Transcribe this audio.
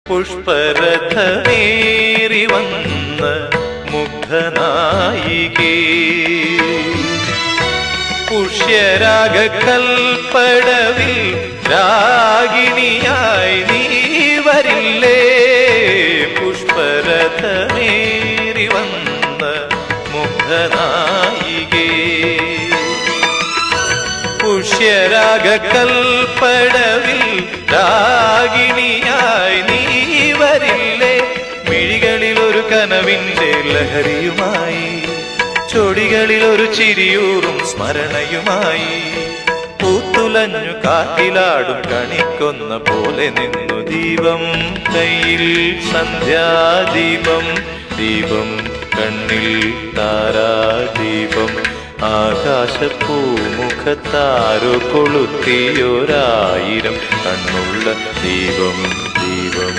പുഷ്പരഥമേറി വന്ന മുഗ്ധനായികേ, പുഷ്യരാഗകൽപ്പടവിൽ രാഗിണിയായി നീ വരില്ലേ? പുഷ്പരഥമേറി വന്ന മുഗ്ധനായികേ, പുഷ്യരാഗകൽപ്പടവിൽ രാഗിണിയായി നീ വരില്ലേ? മിഴികളിൽ ഒരു കനവിന്റെ ലഹരിയുമായി, ചൊടികളിൽ ഒരു ചിരിയൂറും സ്മരണയുമായി, പൂത്തുലഞ്ഞു കാറ്റിലാടും കണിക്കൊന്ന പോലെ നിന്നു ദീപം കയ്യിൽ സന്ധ്യാദീപം, ദീപം കണ്ണിൽ താരാദീപം, ആകാശപ്പൂമുഖത്താരോ കൊളുത്തിയൊരായിരം കണ്ണുള്ള ദീപം, ദീപം.